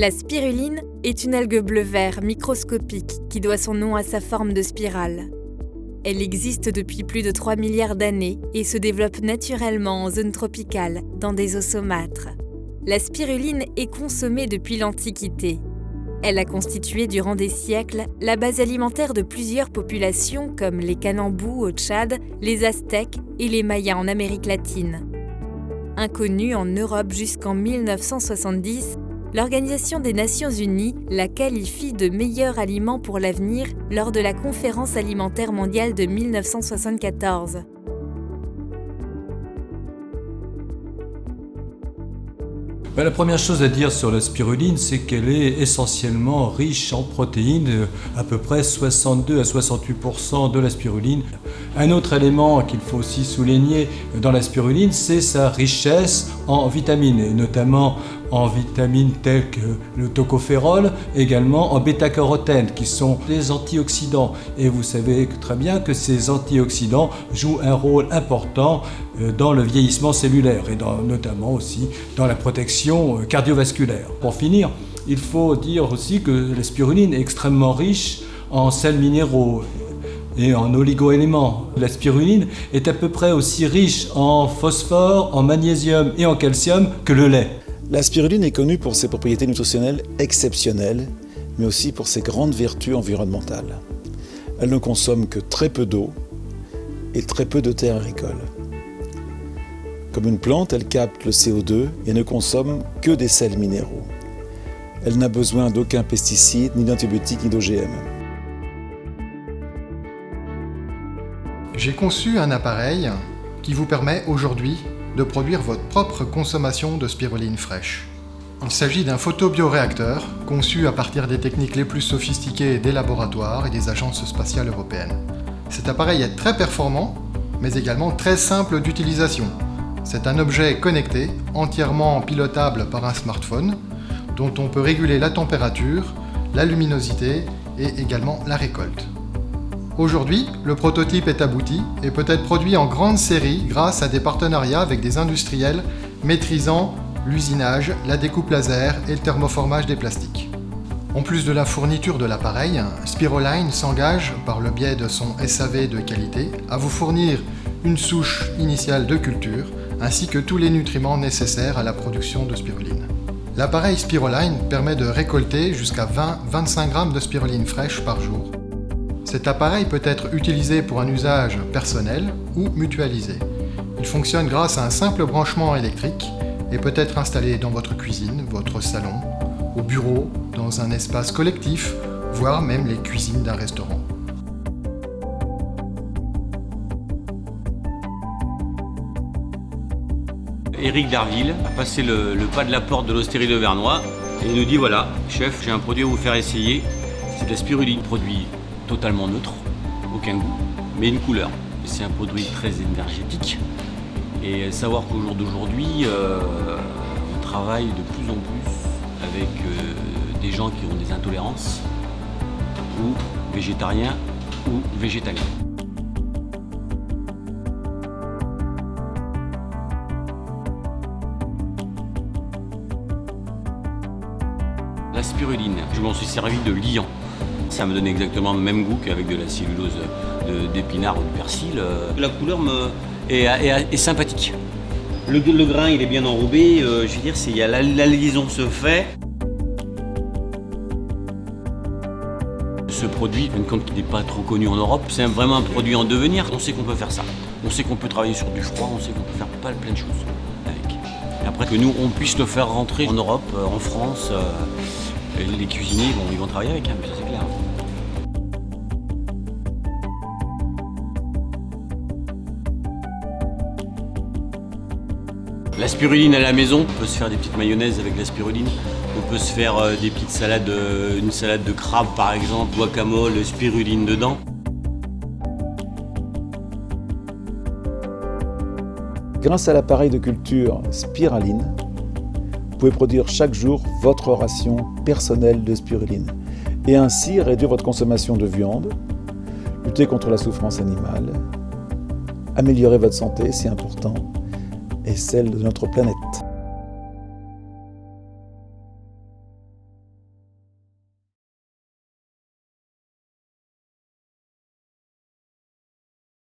La spiruline est une algue bleu-vert microscopique qui doit son nom à sa forme de spirale. Elle existe depuis plus de 3 milliards d'années et se développe naturellement en zone tropicale, dans des eaux saumâtres. La spiruline est consommée depuis l'Antiquité. Elle a constitué durant des siècles la base alimentaire de plusieurs populations comme les Kanambous au Tchad, les Aztèques et les Mayas en Amérique latine. Inconnue en Europe jusqu'en 1970, l'Organisation des Nations Unies la qualifie de meilleur aliment pour l'avenir lors de la Conférence alimentaire mondiale de 1974. La première chose à dire sur la spiruline, c'est qu'elle est essentiellement riche en protéines, à peu près 62 à 68% de la spiruline. Un autre élément qu'il faut aussi souligner dans la spiruline, c'est sa richesse en vitamines, et notamment en vitamines telles que le tocophérol, également en bêta-carotène, qui sont des antioxydants. Et vous savez très bien que ces antioxydants jouent un rôle important dans le vieillissement cellulaire et notamment aussi dans la protection cardiovasculaire. Pour finir, il faut dire aussi que la spiruline est extrêmement riche en sels minéraux et en oligoéléments. La spiruline est à peu près aussi riche en phosphore, en magnésium et en calcium que le lait. La spiruline est connue pour ses propriétés nutritionnelles exceptionnelles, mais aussi pour ses grandes vertus environnementales. Elle ne consomme que très peu d'eau et très peu de terres agricoles. Comme une plante, elle capte le CO2 et ne consomme que des sels minéraux. Elle n'a besoin d'aucun pesticide, ni d'antibiotiques, ni d'OGM. J'ai conçu un appareil qui vous permet aujourd'hui de produire votre propre consommation de spiruline fraîche. Il s'agit d'un photobioréacteur conçu à partir des techniques les plus sophistiquées des laboratoires et des agences spatiales européennes. Cet appareil est très performant, mais également très simple d'utilisation. C'est un objet connecté, entièrement pilotable par un smartphone, dont on peut réguler la température, la luminosité et également la récolte. Aujourd'hui, le prototype est abouti et peut être produit en grande série grâce à des partenariats avec des industriels maîtrisant l'usinage, la découpe laser et le thermoformage des plastiques. En plus de la fourniture de l'appareil, Spiroline s'engage, par le biais de son SAV de qualité, à vous fournir une souche initiale de culture ainsi que tous les nutriments nécessaires à la production de spiruline. L'appareil Spiroline permet de récolter jusqu'à 20-25 grammes de spiruline fraîche par jour. Cet appareil peut être utilisé pour un usage personnel ou mutualisé. Il fonctionne grâce à un simple branchement électrique et peut être installé dans votre cuisine, votre salon, au bureau, dans un espace collectif, voire même les cuisines d'un restaurant. Éric Darville a passé le pas de la porte de l'Hosterie de Vernois et il nous dit voilà, chef, j'ai un produit à vous faire essayer. C'est de la spiruline, produit totalement neutre, aucun goût, mais une couleur. C'est un produit très énergétique. Et savoir qu'au jour d'aujourd'hui, on travaille de plus en plus avec des gens qui ont des intolérances, ou végétariens, ou végétaliens. La spiruline, je m'en suis servi de liant. Ça me donne exactement le même goût qu'avec de la cellulose d'épinard ou de persil. La couleur est sympathique. Le grain, il est bien enrobé. Je veux dire, la liaison se fait. Ce produit, même quand il n'est pas trop connu en Europe, c'est vraiment un produit en devenir. On sait qu'on peut faire ça. On sait qu'on peut travailler sur du froid. On sait qu'on peut faire plein de choses avec. Et après que nous, on puisse le faire rentrer en Europe, en France. Les cuisiniers, ils vont travailler avec, ça c'est clair. La spiruline à la maison, on peut se faire des petites mayonnaises avec la spiruline. On peut se faire des petites salades, une salade de crabe par exemple, guacamole, spiruline dedans. Grâce à l'appareil de culture Spiraline, vous pouvez produire chaque jour votre ration personnelle de spiruline et ainsi réduire votre consommation de viande, lutter contre la souffrance animale, améliorer votre santé, c'est important, et celle de notre planète.